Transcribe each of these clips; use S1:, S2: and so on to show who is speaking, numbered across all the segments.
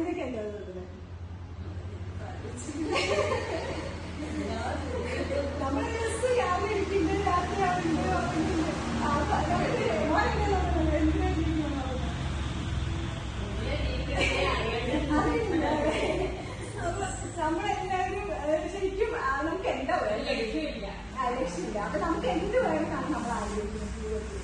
S1: അതിനൊക്കെ എന്താ തോന്നുന്നത്? നമ്മുടെ ഡ്രസ് രാവിലെ ഇരിക്കുന്നത് രാത്രിയാവുന്നുണ്ട്. നമ്മളെല്ലാവരും ശരിക്കും നമുക്ക് എന്താ ലക്ഷ്യമില്ല. അപ്പൊ നമുക്ക് എന്ത് വേണമെന്നാണ് നമ്മൾ ആഗ്രഹിക്കുന്നത് ജീവിതത്തിൽ.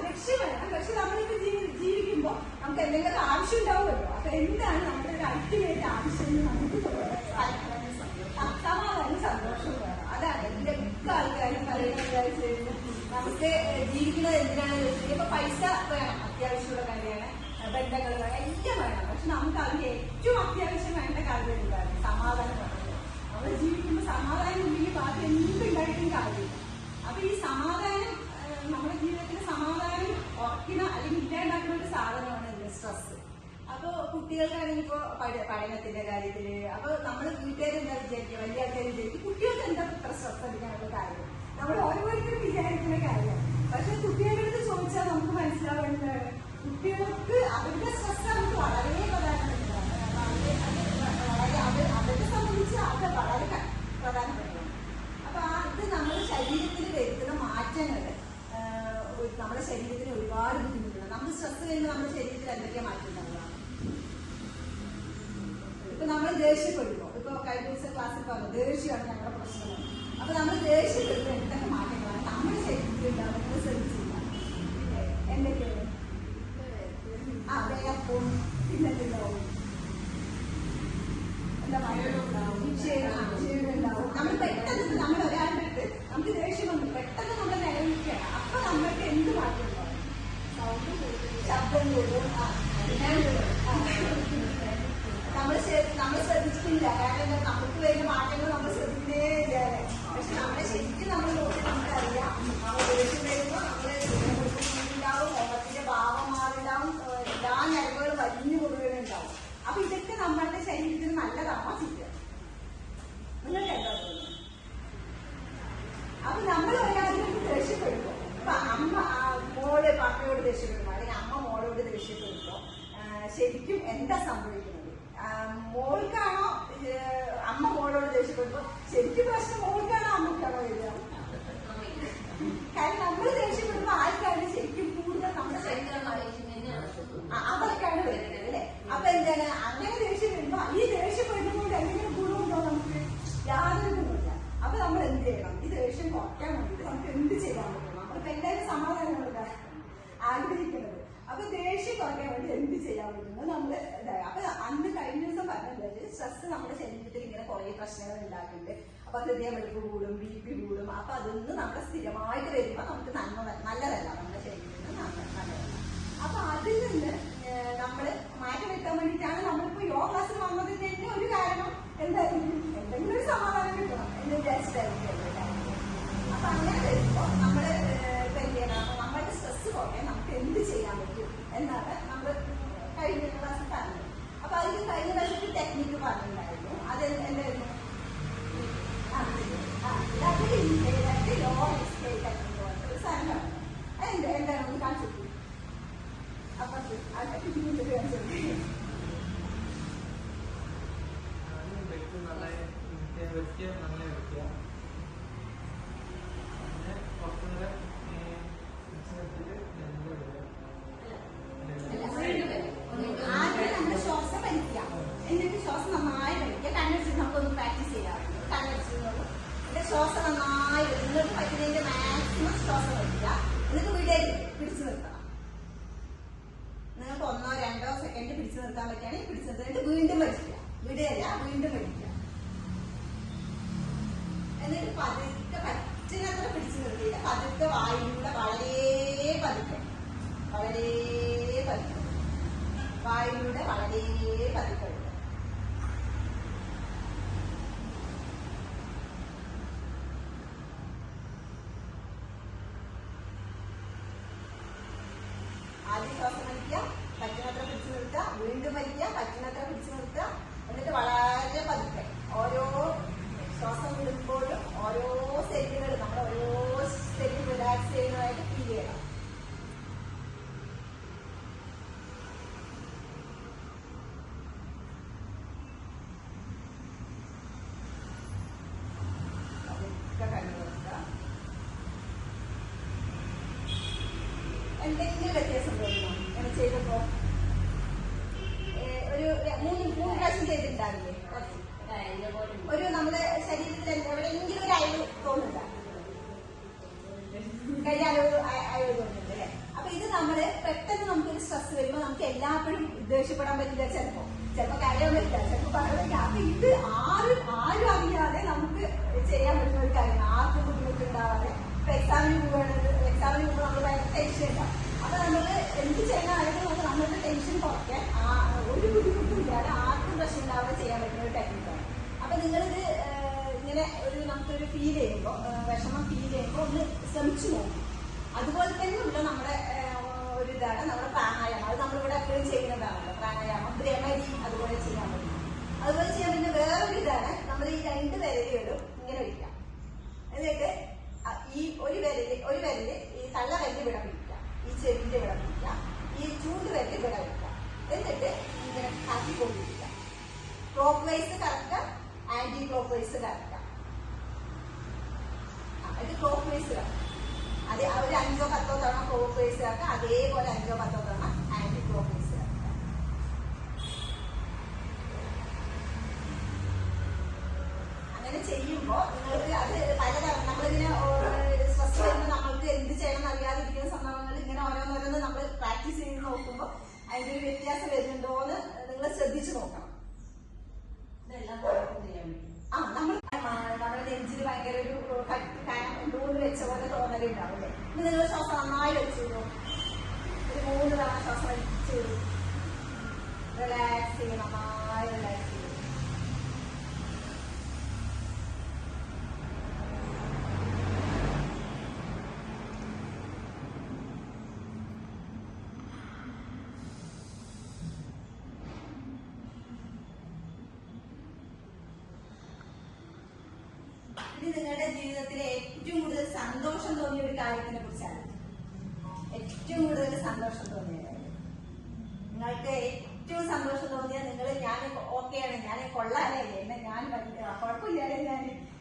S1: ലക്ഷ്യം വേണം. പക്ഷെ നമ്മളിപ്പോ ജീവിക്കുമ്പോ നമുക്ക് എന്തെങ്കിലും ആവശ്യം ഉണ്ടാവുമല്ലോ. അപ്പൊ എന്താണ് നമ്മുടെ ഒരു അൾട്ടിമേറ്റ് ആവശ്യം? നമുക്ക് സമാധാനം, സന്തോഷം വേണം. അതാണ് എന്റെ മിക്ക ആൾക്കാരും പറയുന്നത്. നമുക്ക് ജീവിക്കുന്നത് എന്തിനാണെന്ന് വെച്ചാൽ ഇപ്പൊ പൈസ വേണം, അത്യാവശ്യമുള്ള കാര്യമാണ്, ബന്ധങ്ങൾ വേണം, എല്ലാം വേണം. പക്ഷെ നമുക്ക് അതിന് ഏറ്റവും അത്യാവശ്യം വേണ്ട കാര്യം എന്താണ്? സമാധാനം വേണം. നമ്മൾ ജീവിക്കുമ്പോൾ സമാധാനം ഉണ്ടെങ്കിൽ ബാക്കി എന്തുണ്ടായിട്ടും കാര്യമില്ല. അപ്പൊ ഈ സമാധാനം നമ്മുടെ ജീവിതത്തിൽ സമാധാനം ഉറക്കുന്ന അല്ലെങ്കിൽ ഇല്ലാണ്ടാക്കുന്ന ഒരു സാധനമാണ് സ്ട്രെസ്. അപ്പൊ കുട്ടികൾക്കാണെങ്കിൽ ഇപ്പൊ പഠനത്തിന്റെ കാര്യത്തില് അപ്പൊ നമ്മള് വീട്ടുകാരെന്താ വിചാരിക്കുക, വലിയ ആൾക്കാർ വിചാരിക്കും കുട്ടികൾക്ക് എന്താ ഇത്ര സ്ട്രെസ് അടിക്കാനുള്ള കാര്യം, നമ്മൾ ഓരോരുത്തരും വിചാരിക്കുന്ന കാര്യമാണ്. പക്ഷെ കുട്ടികളുടെ അടുത്ത് ചോദിച്ചാൽ നമുക്ക് മനസ്സിലാവേണ്ടതാണ് കുട്ടികൾക്ക് അവരുടെ സ്ട്രെസ് നമുക്ക് വളരെ പ്രധാനപ്പെട്ടതാണ്. അവരെ സംബന്ധിച്ച് അത് വളരെ പ്രധാനപ്പെട്ടതാണ്. അപ്പൊ അത് നമ്മുടെ ശരീരത്തിൽ വരുത്തുന്ന മാറ്റങ്ങൾ നമ്മുടെ ശരീരത്തിന് ഒരുപാട് ബുദ്ധിമുട്ടുണ്ട്. നമ്മൾ സ്ട്രെസ് വരുമ്പോൾ നമ്മുടെ ശരീരത്തിൽ എന്തൊക്കെയാ മാറ്റം ഉണ്ടാവുക? ഇപ്പൊ നമ്മൾ ദേഷ്യപ്പെടുമ്പോ, ഇപ്പൊ കഴിഞ്ഞ ദിവസം ക്ലാസ്സിൽ പറഞ്ഞു ദേഷ്യമാണ് ഞങ്ങളുടെ പ്രശ്നങ്ങൾ. അപ്പൊ നമ്മൾ ദേഷ്യപ്പെടുമ്പോൾ എന്തൊക്കെ മാറ്റങ്ങളാണ് നമ്മുടെ ശരീരത്തിൽ ഉണ്ടാവുന്നത് ശ്രദ്ധിച്ചില്ല? എന്തൊക്കെയാണ്? വേഗപ്പും പിന്നെന്തുണ്ടാവും, എന്താ മഴയുണ്ടാവും, ക്ഷീണമുണ്ടാവും. നമ്മൾ പെട്ടെന്ന് നമ്മൾ ഒരാളുടെ അടുത്ത് നമുക്ക് ദേഷ്യം വന്നു പെട്ടെന്ന് നമ്മൾ നിലനിൽക്കുകയാണ്. അപ്പൊ നമ്മൾക്ക് എന്ത് മാറ്റം ഉണ്ടാവും? ശബ്ദം കൂടും. നമ്മൾ ശ്രദ്ധിച്ചിട്ടില്ല. കാരണം നമുക്ക് വരുന്ന മാറ്റങ്ങൾ നമ്മൾ ശ്രദ്ധിക്കുന്നേ ഇല്ല. പക്ഷെ നമ്മളെ ശരിക്കും നമ്മൾ നോക്കി നമുക്കറിയാം. നമ്മൾ ദേഷ്യം വരുമ്പോൾ നമ്മള് ഉണ്ടാവും, മുഖത്തിന്റെ ഭാവം മാറിണ്ടാവും, എല്ലാ ഞരമ്പുകളും വലിഞ്ഞു മുറിവുകളുണ്ടാവും. അപ്പൊ ഇതൊക്കെ നമ്മളുടെ ശരീരത്തിന് നല്ലതാണോ ചിന്ത? നിങ്ങൾക്ക് എന്താ തോന്നുന്നത്? അപ്പൊ നമ്മൾ ഒരാൾക്ക് ദേഷ്യപ്പെടുമ്പോ, അപ്പൊ അമ്മ മോള് പപ്പയോട് ദേഷ്യപ്പെടുമ്പോ അല്ലെങ്കിൽ അമ്മ മോളോട് ദേഷ്യപ്പെടുമ്പോ ശരിക്കും എന്താ സംഭവിക്കുന്നത്? മോൾക്കാണോ അമ്മ മോളോട് ദേഷ്യപ്പെടുമ്പോ ശരിക്കും പ്രശ്നം മോൾക്കാണോ അമ്മക്കാണോ വരിക? കാരണം നമ്മൾ ദേഷ്യപ്പെടുമ്പോ ആൾക്കാണ് ശരിക്കും കൂടുതൽ നമ്മുടെ അവർക്കാണ് വരുന്നത് അല്ലെ? അപ്പൊ എന്താണ് അങ്ങനെ ദേഷ്യം വരുമ്പോ ഈ ദേഷ്യപ്പെടുന്നതുകൊണ്ട് എന്തെങ്കിലും ഗുണമുണ്ടോ? നമുക്ക് യാതൊരു ഗുണമില്ല. അപ്പൊ നമ്മൾ എന്ത് ചെയ്യണം? ഈ ദേഷ്യം കുറയ്ക്കാൻ വേണ്ടിട്ട് നമുക്ക് എന്ത് ചെയ്യാൻ പറ്റും? നമ്മളിപ്പോ എല്ലാവരും സമാധാനമുള്ള ആഗ്രഹിക്കുന്നത്. അപ്പൊ ദേഷ്യം കുറയ്ക്കാൻ വേണ്ടി എന്ത് ചെയ്യാൻ പറ്റുന്നത് നമ്മള് അപ്പൊ അന്ന് കഴിഞ്ഞ ദിവസം പറഞ്ഞത് സ്ട്രെസ് നമ്മുടെ ശരീരത്തിൽ ഇങ്ങനെ കുറെ പ്രശ്നങ്ങൾ ഉണ്ടാക്കുന്നുണ്ട്. അപ്പൊ ഹൃദയമിടിപ്പ് കൂടും, BP കൂടും. അപ്പൊ അതൊന്ന് നമ്മുടെ സ്ഥിരമായിട്ട് വരുമ്പോ നമുക്ക് നല്ലതല്ല, നമ്മുടെ ശരീരത്തിന് നല്ലതല്ല. അപ്പൊ അതിൽ നിന്ന് നമ്മള് മാറ്റം വെക്കാൻ വേണ്ടിയിട്ടാണ് നമ്മളിപ്പോ യോഗ ക്ലാസ്സിൽ വന്നതിന് തന്നെ ഒരു കാരണം എന്തായാലും എന്തെങ്കിലും ഒരു സമാധാനം കിട്ടണം എന്ന് വിചാരിച്ചിട്ടായിരിക്കും. അപ്പൊ അങ്ങനെ വരുമ്പോ നമ്മള് ഇപ്പൊ എന്ത് ചെയ്യണം? നമ്മളുടെ സ്ട്രെസ് കുറയാൻ നമുക്ക് എന്ത് ചെയ്യാൻ പറ്റും എന്നാണ് നമ്മൾ കഴിഞ്ഞ ക്ലാസ്സിൽ പറഞ്ഞത്. അപ്പൊ അതിന് കഴിഞ്ഞ പ്രാവശ്യം ടെക്നിക്ക് പറഞ്ഞിട്ടുണ്ടായിരുന്നു. അത് എന്തായിരുന്നു? ലോ എക്സ്പ്ലെയിൻ ടെക്നിക്ക് ഒരു സാധനമാണ്. അതെന്താ എന്താണ് ഒന്ന് കാണിച്ചു? അപ്പൊ ശ്വാസം വലിക്കാം, എന്നിട്ട് ശ്വാസം നന്നായി വലിക്കുക. കണ്ണടിച്ച് നമുക്കൊന്ന് പ്രാക്ടീസ് ചെയ്യാറുണ്ട്. കണ്ണടിച്ചിരുന്നോളൂ. എന്റെ ശ്വാസം നന്നായി നിങ്ങൾക്ക് പറ്റുന്നതിന്റെ മാക്സിമം ശ്വാസം വലിക്കുക. എന്നിട്ട് വിടരുത്, പിടിച്ചു നിർത്തണം. നിങ്ങൾക്ക് 1-2 സെക്കൻഡ് പിടിച്ചു നിർത്താൻ പറ്റുകയാണെങ്കിൽ പിടിച്ചു നിർത്തിയിട്ട് വീണ്ടും വലിക്കുക. വിടുകയല്ല, വീണ്ടും വലിക്കുക. എന്നിട്ട് പതുക്കെ പറ്റുന്നത്ര പിടിച്ചു നിർത്തിയിട്ട് പതുക്കെ വായിലൂടെ വളരെ പതുക്കെ വായിലൂടെ വളരെ പതുക്കെ വിടുക. ആദ്യം ശ്വാസം വലിക്കുക, പറ്റുന്നത്ര പിടിച്ചു നിർത്തുക, വീണ്ടും വലിക്കുക, പറ്റുന്നത്ര പിടിച്ചു നിർത്തുക. എന്നിട്ട് വളരെ പതുക്കെ ഓരോ ശ്വാസം വിടുമ്പോഴും ഓരോ സെല്ലുകൾ നമ്മൾ ഓരോ സെല്ല് റിലാക്സ് ചെയ്യുന്നതായിട്ട് ഫീൽ ചെയ്യണം. എന്തെങ്കിലും വ്യത്യാസം തോന്നുന്നു അങ്ങനെ ചെയ്തപ്പോ? ഒരു മൂന്ന് പ്രാവശ്യം ചെയ്തിട്ടുണ്ടാവില്ലേ? ഒരു നമ്മുടെ ശരീരത്തിൽ എവിടെയെങ്കിലും ഒരു അയവ് തോന്നുന്നുണ്ടോ? കഴിഞ്ഞ അയവ് തോന്നുന്നുണ്ട് അല്ലെ? അപ്പൊ ഇത് നമ്മള് പെട്ടെന്ന് നമുക്കൊരു സ്ട്രെസ് വരുമ്പോ നമുക്ക് എല്ലാപ്പോഴും ദേഷ്യപ്പെടാൻ പറ്റില്ല. ചിലപ്പോ കരയാൻ പറ്റില്ല, ചിലപ്പോ പറയാൻ പറ്റില്ല. അപ്പൊ ഇത് ആരും അറിയാതെ നമുക്ക് ചെയ്യാൻ പറ്റുന്ന ഒരു കാര്യമാണ്. ആർക്കും ബുദ്ധിമുട്ടുണ്ടാവാതെ. ഇപ്പൊ എക്സാമിന് മുമ്പ് നമ്മൾ ഭയങ്കര ടെൻഷൻ ഉണ്ടാവും. അപ്പൊ നമ്മള് എന്ത് ചെയ്യുന്ന ആളുകൾ നമ്മളുടെ ടെൻഷൻ കുറയ്ക്കാൻ ഒരു ബുദ്ധിമുട്ടും ഇല്ലാതെ ആർക്കും പ്രശ്നം ഉണ്ടാവാതെ ചെയ്യാൻ പറ്റുന്ന ഒരു ടെക്നിക്കാണ്. അപ്പൊ നിങ്ങളിത് ഇങ്ങനെ നമുക്കൊരു ഫീൽ ചെയ്യുമ്പോ, വിഷമം ഫീൽ ചെയ്യുമ്പോ ഒന്ന് ശ്രമിച്ചു നോക്കും. അതുപോലെ തന്നെ ഉള്ള നമ്മുടെ ഒരു ഇതാണ് നമ്മുടെ പ്രാണായാമം. അത് നമ്മളിവിടെ എപ്പോഴും ചെയ്യുന്നതാണല്ലോ പ്രാണായാമം. ഭ്രമരി അതുപോലെ ചെയ്യാൻ പറ്റും. അതുപോലെ ചെയ്യാൻ പറ്റുന്ന വേറൊരു ഇതാണ് നമ്മൾ ഈ 2 വിരലുകളും ഇങ്ങനെ വയ്ക്കാം. എന്നിട്ട് ഈ ഒരു വിരല് ഈ തള്ള വിരല് ഇവിടെ പിടിക്കുക, ഈ ചെവിന്റെ ഇവിടെ പിടിക്കുക, ഈ ചൂണ്ട് വിരല് ഇവിടെ വയ്ക്കുക. എന്നിട്ട് ഇങ്ങനെ കറക്കിക്കൊണ്ടിരിക്കുക. ക്ലോക്ക് വൈസ് കറക്കുക, ആന്റി ക്ലോക്ക് വൈസ് കറക്കുക. ഇത് ക്ലോക്ക് വൈസ് കറക്കുക. അത് ഒരു 5 or 10 തവണ ക്ലോക്ക് വൈസ് കറക്കുക. അതേപോലെ 5 or 10 തവണ ആന്റി ക്ലോക്ക് വൈസ് കറക്കുക. അങ്ങനെ ചെയ്യുമ്പോ നിങ്ങൾക്ക് അത് പലതരം നമ്മളിങ്ങനെ സ്ട്രെസ് വരുമ്പോൾ നമ്മൾക്ക് എന്ത് ചെയ്യണം എന്നറിയാതിരിക്കുന്ന സംഭവങ്ങൾ ഇങ്ങനെ ഓരോന്നോരോന്ന് നമ്മൾ പ്രാക്ടീസ് ചെയ്ത് നോക്കുമ്പോൾ അതിന്റെ ഒരു വ്യത്യാസം വരുന്നുണ്ടോ എന്ന് നിങ്ങൾ ശ്രദ്ധിച്ചു നോക്കണം. ഇതെല്ലാം ചെയ്യാൻ വേണ്ടി നമ്മുടെ നെഞ്ചിന് ഭയങ്കര ഒരു നൂല് വെച്ച പോലെ തോന്നലുണ്ടാവും അല്ലേ? ഇനി നിങ്ങൾ ശ്വാസം നന്നായി വെച്ചു, ഒരു 3 തവണ ശ്വാസം വലിച്ചു റിലാക്സ് ചെയ്യും, നന്നായി റിലാക്സ് ചെയ്യും. ഇത് നിങ്ങളുടെ ജീവിതത്തിലെ ഏറ്റവും കൂടുതൽ സന്തോഷം തോന്നിയ ഒരു കാര്യത്തിനെ കുറിച്ചാണ്. ഏറ്റവും കൂടുതൽ സന്തോഷം തോന്നിയ കാര്യം, നിങ്ങൾക്ക് ഏറ്റവും സന്തോഷം തോന്നിയ ഞാൻ ഓക്കെയാണ്, ഞാൻ കൊള്ളാനേ, എന്നെ ഞാൻ കുഴപ്പമില്ലാതെ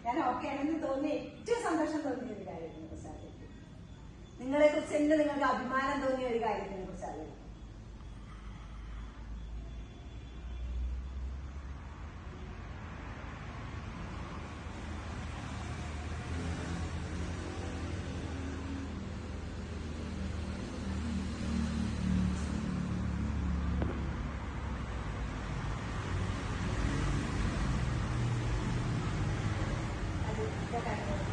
S1: ഞാൻ ഓക്കെയാണെന്ന് തോന്നിയ ഏറ്റവും സന്തോഷം തോന്നിയ ഒരു കാര്യത്തിനെ കുറിച്ചാണ്. നിങ്ങളെ കുറിച്ച് തന്നെ നിങ്ങൾക്ക് അഭിമാനം തോന്നിയ ഒരു കാര്യത്തിനെ കുറിച്ചാണ്. Okay.